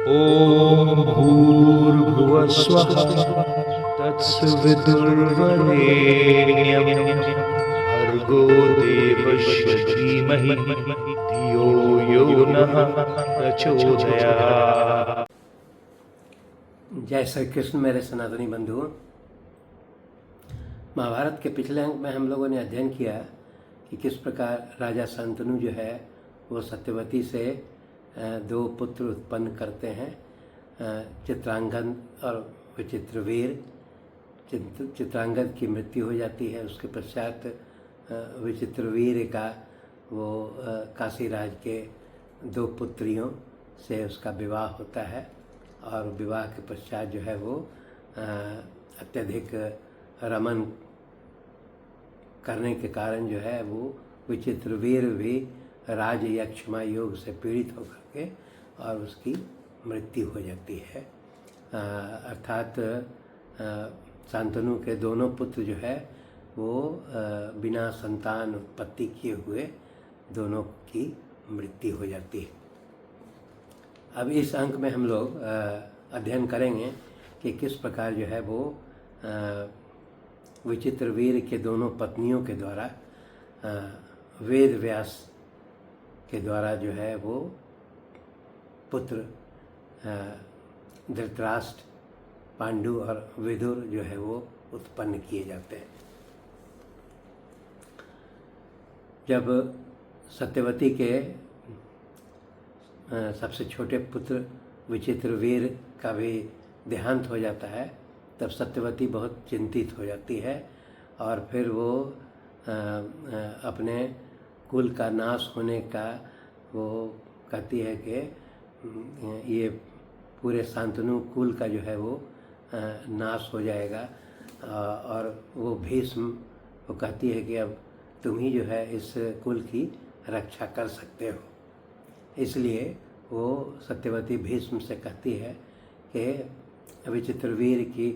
ॐ भूर्भुवः स्वः तत्सवितुर्वरेण्यं भर्गो देवस्य धीमहि धियो यो नः प्रचोदयात्। जय श्री कृष्ण मेरे सनातनी बंधुओं। महाभारत के पिछले अंक में हम लोगों ने अध्ययन किया कि किस प्रकार राजा शांतनु जो है वो सत्यवती से दो पुत्र उत्पन्न करते हैं, चित्रांगद और विचित्रवीर। चित्रांगद की मृत्यु हो जाती है, उसके पश्चात विचित्रवीर का वो काशीराज के दो पुत्रियों से उसका विवाह होता है और विवाह के पश्चात जो है वो अत्यधिक रमन करने के कारण जो है वो विचित्रवीर भी राज यक्षमा योग से पीड़ित होकर के और उसकी मृत्यु हो जाती है। अर्थात शांतनु के दोनों पुत्र जो है वो बिना संतान उत्पत्ति किए हुए दोनों की मृत्यु हो जाती है। अब इस अंक में हम लोग अध्ययन करेंगे कि किस प्रकार जो है वो विचित्रवीर के दोनों पत्नियों के द्वारा वेद व्यास के द्वारा जो है वो पुत्र धृतराष्ट्र, पांडु और विदुर जो है वो उत्पन्न किए जाते हैं। जब सत्यवती के सबसे छोटे पुत्र विचित्रवीर का भी देहांत हो जाता है, तब सत्यवती बहुत चिंतित हो जाती है और फिर वो अपने कुल का नाश होने का वो कहती है कि ये पूरे शांतनु कुल का जो है वो नाश हो जाएगा। और वो भीष्म वो कहती है कि अब तुम ही जो है इस कुल की रक्षा कर सकते हो। इसलिए वो सत्यवती भीष्म से कहती है कि विचित्रवीर की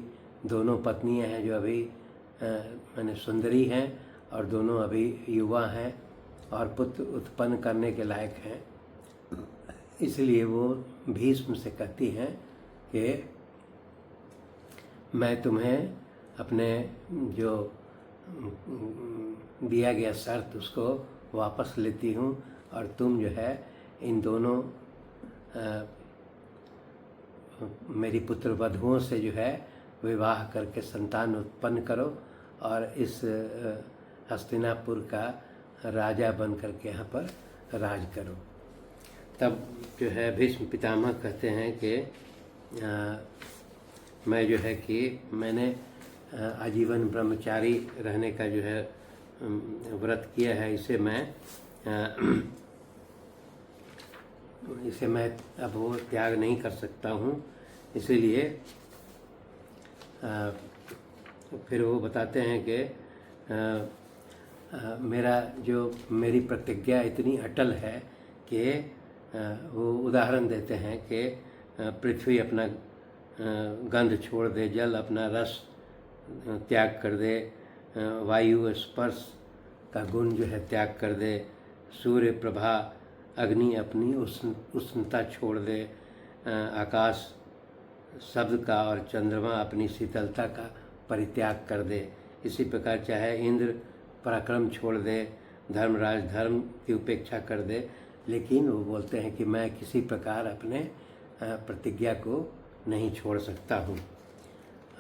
दोनों पत्नियां हैं जो अभी माने सुंदरी हैं और दोनों अभी युवा हैं और पुत्र उत्पन्न करने के लायक हैं। इसलिए वो भीष्म से कहती हैं कि मैं तुम्हें अपने जो दिया गया शर्त उसको वापस लेती हूँ और तुम जो है इन दोनों मेरी पुत्र वधुओं से जो है विवाह करके संतान उत्पन्न करो और इस हस्तिनापुर का राजा बन करके यहाँ पर राज करो। तब जो है भीष्म पितामह कहते हैं कि मैं जो है कि मैंने आजीवन ब्रह्मचारी रहने का जो है व्रत किया है, इसे मैं अब वो त्याग नहीं कर सकता हूँ। इसीलिए फिर वो बताते हैं कि मेरी प्रतिज्ञा इतनी अटल है कि वो उदाहरण देते हैं कि पृथ्वी अपना गंध छोड़ दे, जल अपना रस त्याग कर दे, वायु स्पर्श का गुण जो है त्याग कर दे, सूर्य प्रभा अग्नि अपनी उष्णता छोड़ दे, आकाश शब्द का और चंद्रमा अपनी शीतलता का परित्याग कर दे। इसी प्रकार चाहे इंद्र पराक्रम छोड़ दे, धर्मराज धर्म की उपेक्षा कर दे, लेकिन वो बोलते हैं कि मैं किसी प्रकार अपने प्रतिज्ञा को नहीं छोड़ सकता हूँ।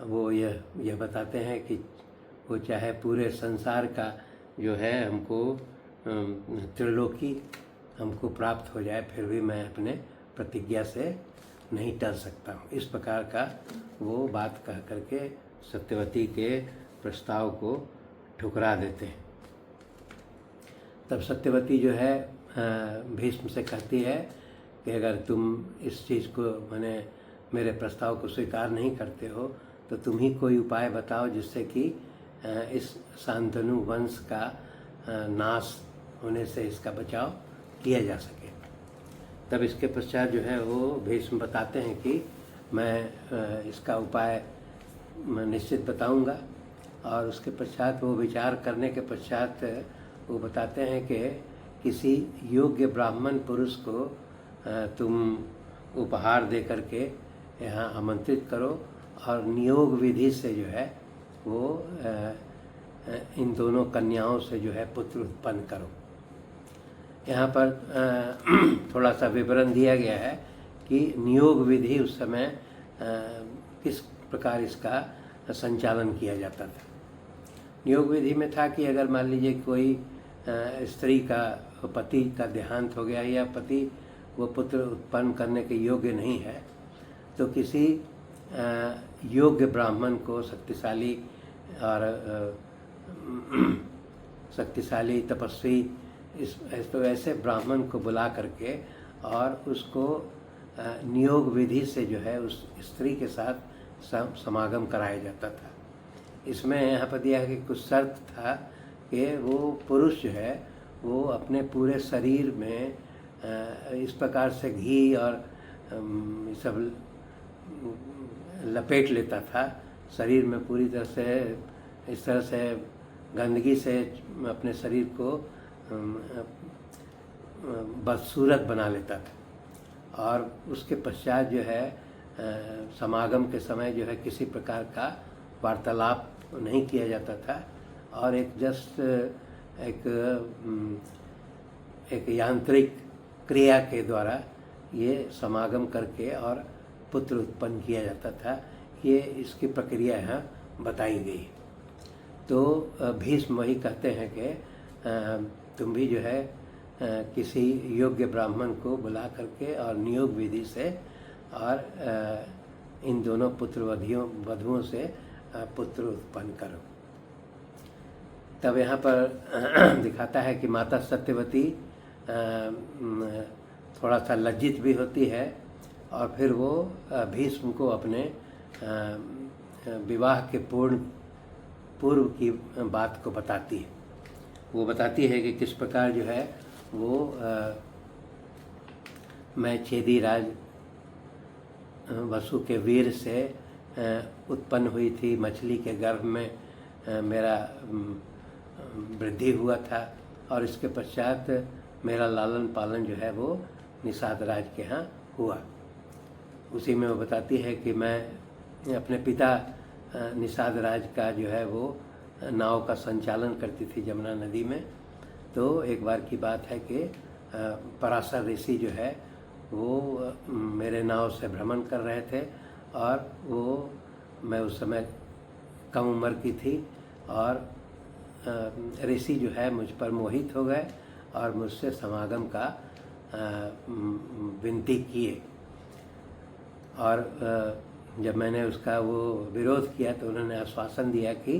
वो यह बताते हैं कि वो चाहे पूरे संसार का जो है हमको त्रिलोकी हमको प्राप्त हो जाए, फिर भी मैं अपने प्रतिज्ञा से नहीं टल सकता हूँ। इस प्रकार का वो बात कह करके सत्यवती के प्रस्ताव को ठुकरा देते हैं। तब सत्यवती जो है भीष्म से कहती है कि अगर तुम इस चीज़ को माने मेरे प्रस्ताव को स्वीकार नहीं करते हो तो तुम ही कोई उपाय बताओ जिससे कि इस शांतनु वंश का नाश होने से इसका बचाव किया जा सके। तब इसके पश्चात जो है वो भीष्म बताते हैं कि मैं इसका उपाय निश्चित बताऊंगा। और उसके पश्चात वो विचार करने के पश्चात वो बताते हैं कि किसी योग्य ब्राह्मण पुरुष को तुम उपहार दे करके यहाँ आमंत्रित करो और नियोग विधि से जो है वो इन दोनों कन्याओं से जो है पुत्र उत्पन्न करो। यहाँ पर थोड़ा सा विवरण दिया गया है कि नियोग विधि उस समय किस प्रकार इसका संचालन किया जाता था। नियोग विधि में था कि अगर मान लीजिए कोई स्त्री का पति का देहांत हो गया या पति वो पुत्र उत्पन्न करने के योग्य नहीं है, तो किसी योग्य ब्राह्मण को, शक्तिशाली और शक्तिशाली तपस्वी तो ऐसे ब्राह्मण को बुला करके और उसको नियोग विधि से जो है उस स्त्री के साथ समागम कराया जाता था। इसमें यहाँ पर दिया है कि कुछ शर्त था कि वो पुरुष जो है वो अपने पूरे शरीर में इस प्रकार से घी और सब लपेट लेता था, शरीर में पूरी तरह से इस तरह से गंदगी से अपने शरीर को बदसूरत बना लेता था। और उसके पश्चात जो है समागम के समय जो है किसी प्रकार का वार्तालाप नहीं किया जाता था और एक यांत्रिक क्रिया के द्वारा ये समागम करके और पुत्र उत्पन्न किया जाता था। ये इसकी प्रक्रिया यहाँ बताई गई। तो भीष्म वही कहते हैं कि तुम भी जो है किसी योग्य ब्राह्मण को बुला करके और नियोग विधि से और इन दोनों पुत्र वधुओं से पुत्र उत्पन्न करो। तब यहाँ पर दिखाता है कि माता सत्यवती थोड़ा सा लज्जित भी होती है और फिर वो भीष्म को अपने विवाह के पूर्व की बात को बताती है। वो बताती है कि किस प्रकार जो है वो मैं छेदी राज वसु के वीर से उत्पन्न हुई थी, मछली के गर्भ में मेरा वृद्धि हुआ था और इसके पश्चात मेरा लालन पालन जो है वो निषाद राज के यहाँ हुआ। उसी में वो बताती है कि मैं अपने पिता निषाद राज का जो है वो नाव का संचालन करती थी जमुना नदी में। तो एक बार की बात है कि पराशर ऋषि जो है वो मेरे नाव से भ्रमण कर रहे थे और वो मैं उस समय कम उम्र की थी और ऋषि जो है मुझ पर मोहित हो गए और मुझसे समागम का विनती किए। और जब मैंने उसका वो विरोध किया तो उन्होंने आश्वासन दिया कि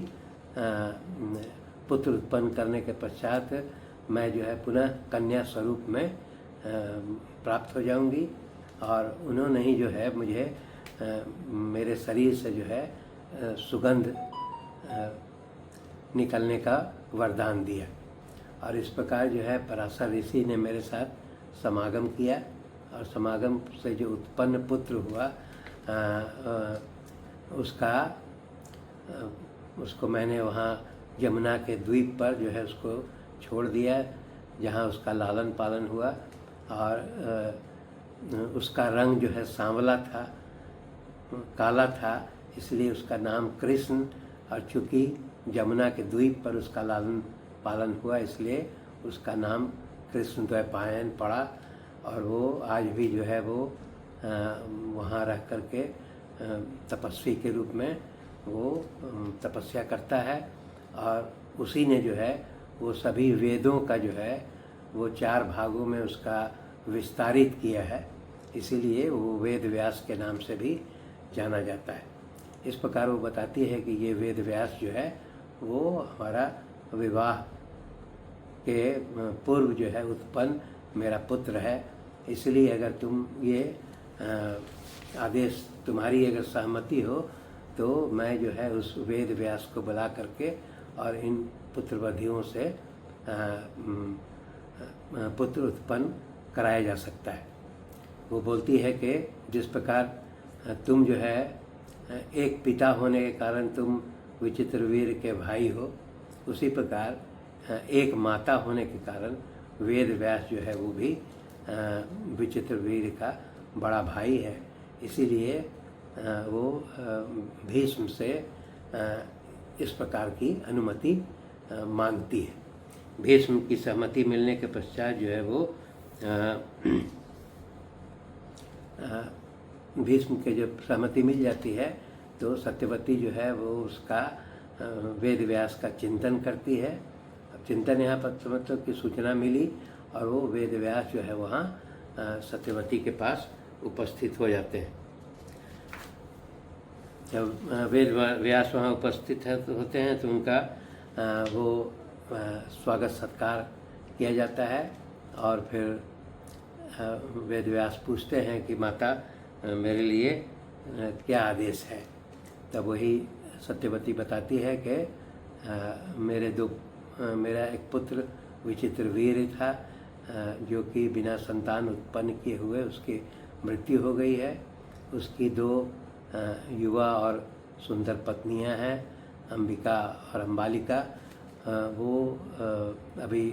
पुत्र उत्पन्न करने के पश्चात मैं जो है पुनः कन्या स्वरूप में प्राप्त हो जाऊंगी। और उन्होंने ही जो है मुझे मेरे शरीर से जो है सुगंध निकलने का वरदान दिया। और इस प्रकार जो है पराशर ऋषि ने मेरे साथ समागम किया और समागम से जो उत्पन्न पुत्र हुआ उसको मैंने वहाँ यमुना के द्वीप पर जो है उसको छोड़ दिया जहाँ उसका लालन पालन हुआ। और उसका रंग जो है सांवला था, काला था, इसलिए उसका नाम कृष्ण। और चूँकि यमुना के द्वीप पर उसका लालन पालन हुआ इसलिए उसका नाम कृष्ण द्वैपायन पड़ा। और वो आज भी जो है वो वहाँ रह करके तपस्वी के रूप में वो तपस्या करता है। और उसी ने जो है वो सभी वेदों का जो है वो 4 भागों में उसका विस्तारित किया है, इसीलिए वो वेद व्यास के नाम से भी जाना जाता है। इस प्रकार वो बताती है कि ये वेद व्यास जो है वो हमारा विवाह के पूर्व जो है उत्पन्न मेरा पुत्र है। इसलिए अगर तुम ये आदेश तुम्हारी अगर सहमति हो तो मैं जो है उस वेद व्यास को बुला करके और इन पुत्रवधियों से पुत्र उत्पन्न कराया जा सकता है। वो बोलती है कि जिस प्रकार तुम जो है एक पिता होने के कारण तुम विचित्र वीर के भाई हो, उसी प्रकार एक माता होने के कारण वेद व्यास जो है वो भी विचित्र वीर का बड़ा भाई है, इसीलिए वो भीष्म से इस प्रकार की अनुमति मांगती है। भीष्म की सहमति मिलने के पश्चात जो है वो भीष्म के जब सहमति मिल जाती है तो सत्यवती जो है वो उसका वेद व्यास का चिंतन करती है। अब चिंतन यहाँ पर समझो कि सूचना मिली और वो वेद व्यास जो है वहाँ सत्यवती के पास उपस्थित हो जाते हैं। जब वेद व्यास वहाँ उपस्थित होते हैं तो उनका वो स्वागत सत्कार किया जाता है और फिर वेद व्यास पूछते हैं कि माता मेरे लिए क्या आदेश है। तब वही सत्यवती बताती है कि मेरा एक पुत्र विचित्र वीर था जो कि बिना संतान उत्पन्न किए हुए उसकी मृत्यु हो गई है। उसकी 2 युवा और सुंदर पत्नियां हैं, अंबिका और अंबालिका। वो अभी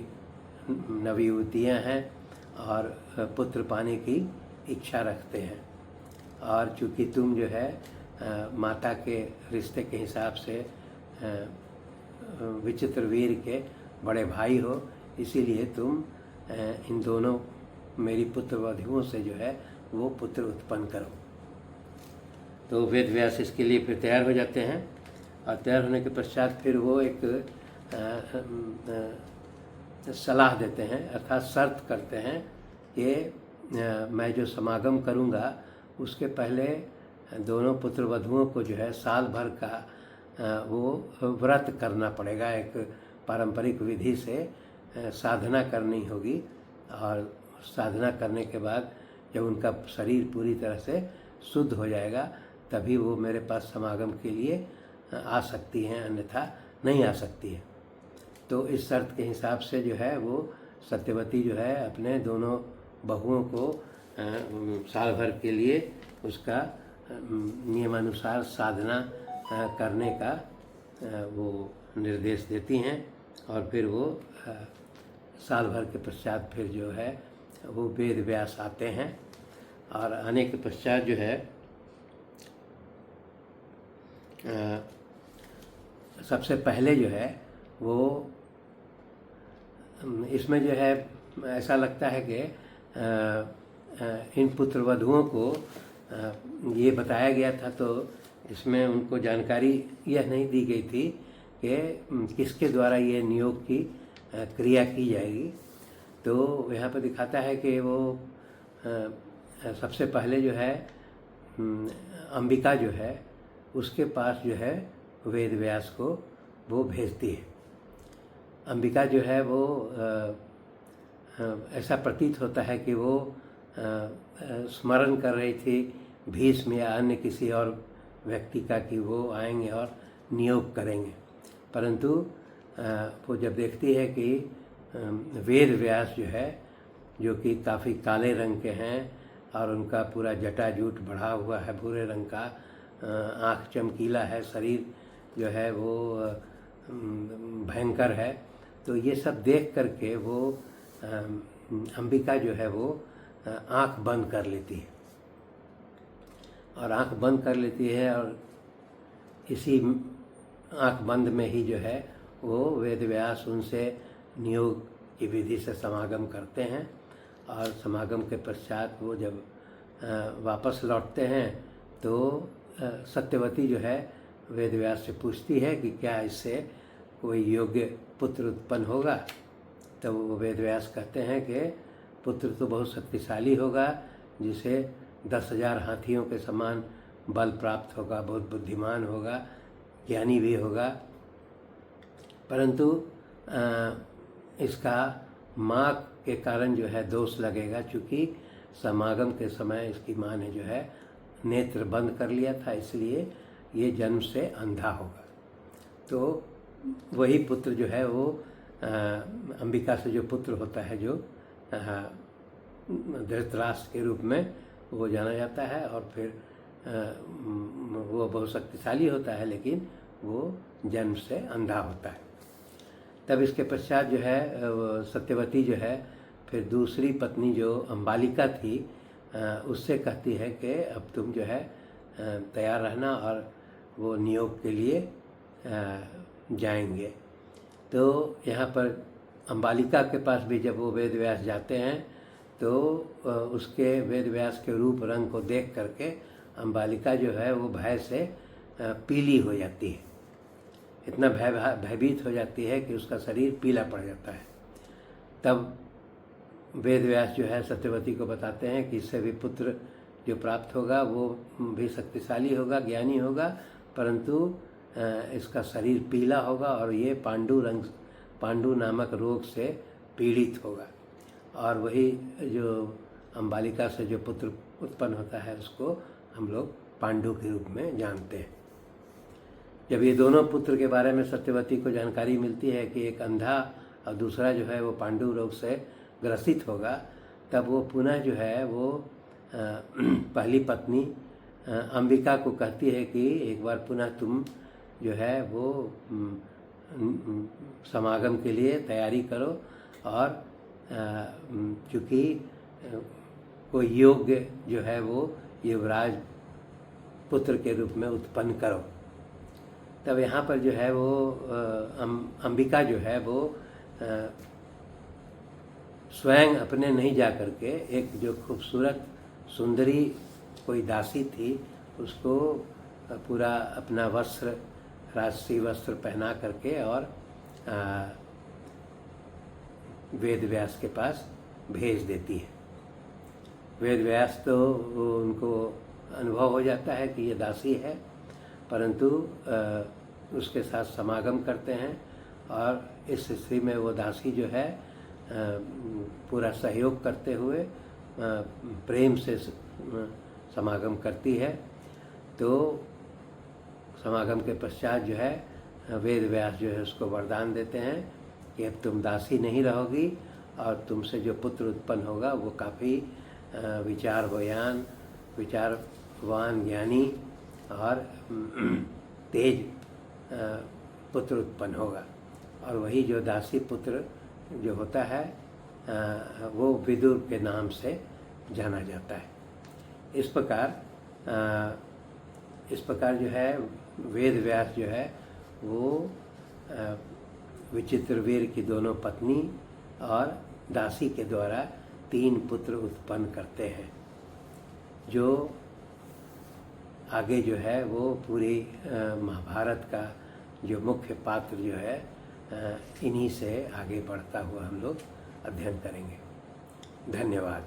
नवयुवतियां हैं और पुत्र पाने की इच्छा रखते हैं। और चूँकि तुम जो है माता के रिश्ते के हिसाब से विचित्र वीर के बड़े भाई हो, इसीलिए तुम इन दोनों मेरी पुत्र वधुओं से जो है वो पुत्र उत्पन्न करो। तो वेद व्यास इसके लिए फिर तैयार हो जाते हैं और तैयार होने के पश्चात फिर वो एक सलाह देते हैं, अर्थात शर्त करते हैं कि मैं जो समागम करूंगा उसके पहले दोनों पुत्र वधुओं को जो है साल भर का वो व्रत करना पड़ेगा। एक पारंपरिक विधि से साधना करनी होगी और साधना करने के बाद जब उनका शरीर पूरी तरह से शुद्ध हो जाएगा तभी वो मेरे पास समागम के लिए आ सकती हैं, अन्यथा नहीं आ सकती है। तो इस शर्त के हिसाब से जो है वो सत्यवती जो है अपने दोनों बहुओं को साल भर के लिए उसका नियमानुसार साधना करने का वो निर्देश देती हैं और फिर वो साल भर के पश्चात फिर जो है वो वेद व्यास आते हैं और आने के पश्चात जो है सबसे पहले जो है वो इसमें जो है ऐसा लगता है कि इन पुत्र वधुओं को ये बताया गया था, तो इसमें उनको जानकारी यह नहीं दी गई थी कि किसके द्वारा ये नियोग की क्रिया की जाएगी। तो यहाँ पर दिखाता है कि वो सबसे पहले जो है अंबिका जो है उसके पास जो है वेद व्यास को वो भेजती है। अंबिका जो है वो ऐसा प्रतीत होता है कि वो स्मरण कर रही थी भीष्म या अन्य किसी और व्यक्ति का कि वो आएंगे और नियोग करेंगे, परंतु वो जब देखती है कि वेद व्यास जो है जो कि काफ़ी काले रंग के हैं और उनका पूरा जटाजूट बढ़ा हुआ है भूरे रंग का, आँख चमकीला है, शरीर जो है वो भयंकर है, तो ये सब देख करके वो अंबिका जो है वो आँख बंद कर लेती है और आँख बंद कर लेती है और इसी आँख बंद में ही जो है वो वेद व्यास उनसे नियोग की विधि से समागम करते हैं और समागम के पश्चात वो जब वापस लौटते हैं तो सत्यवती जो है वेद व्यास से पूछती है कि क्या इससे कोई योग्य पुत्र उत्पन्न होगा। तो वो वेद व्यास कहते हैं कि पुत्र तो बहुत शक्तिशाली होगा, जिसे 10,000 हाथियों के समान बल प्राप्त होगा, बहुत बुद्धिमान होगा, ज्ञानी भी होगा, परंतु इसका माँ के कारण जो है दोष लगेगा, चूँकि समागम के समय इसकी माँ ने जो है नेत्र बंद कर लिया था, इसलिए ये जन्म से अंधा होगा। तो वही पुत्र जो है वो अंबिका से जो पुत्र होता है जो धृतराष्ट्र के रूप में वो जाना जाता है और फिर वो बहुत शक्तिशाली होता है लेकिन वो जन्म से अंधा होता है। तब इसके पश्चात जो है सत्यवती जो है फिर दूसरी पत्नी जो अंबालिका थी उससे कहती है कि अब तुम जो है तैयार रहना और वो नियोग के लिए जाएंगे। तो यहाँ पर अम्बालिका के पास भी जब वो वेद व्यास जाते हैं तो उसके वेद व्यास के रूप रंग को देख करके अम्बालिका जो है वो भय से पीली हो जाती है, इतना भयभीत हो जाती है कि उसका शरीर पीला पड़ जाता है। तब वेद व्यास जो है सत्यवती को बताते हैं कि इससे भी पुत्र जो प्राप्त होगा वो भी शक्तिशाली होगा, ज्ञानी होगा, परंतु इसका शरीर पीला होगा और ये पांडु नामक रोग से पीड़ित होगा। और वही जो अम्बालिका से जो पुत्र उत्पन्न होता है उसको हम लोग पांडु के रूप में जानते हैं। जब ये दोनों पुत्र के बारे में सत्यवती को जानकारी मिलती है कि एक अंधा और दूसरा जो है वो पांडु रोग से ग्रसित होगा, तब वो पुनः जो है वो पहली पत्नी अंबिका को कहती है कि एक बार पुनः तुम जो है वो समागम के लिए तैयारी करो और चूँकि कोई योग्य जो है वो युवराज पुत्र के रूप में उत्पन्न करो। तब यहाँ पर जो है वो अंबिका जो है वो स्वयं अपने नहीं जा करके एक जो खूबसूरत सुंदरी कोई दासी थी उसको पूरा अपना वस्त्र, राजसी वस्त्र पहना करके और वेद व्यास के पास भेज देती है। वेद व्यास तो उनको अनुभव हो जाता है कि ये दासी है, परंतु उसके साथ समागम करते हैं और इस स्थिति में वो दासी जो है पूरा सहयोग करते हुए प्रेम से समागम करती है। तो समागम के पश्चात जो है वेद व्यास जो है उसको वरदान देते हैं कि अब तुम दासी नहीं रहोगी और तुमसे जो पुत्र उत्पन्न होगा वो काफ़ी विचारवान, ज्ञानी और तेज पुत्र उत्पन्न होगा। और वही जो दासी पुत्र जो होता है वो विदुर के नाम से जाना जाता है। इस प्रकार जो है वेद व्यास जो है वो विचित्रवीर की दोनों पत्नी और दासी के द्वारा 3 पुत्र उत्पन्न करते हैं, जो आगे जो है वो पूरी महाभारत का जो मुख्य पात्र जो है इन्हीं से आगे बढ़ता हुआ हम लोग अध्ययन करेंगे। धन्यवाद।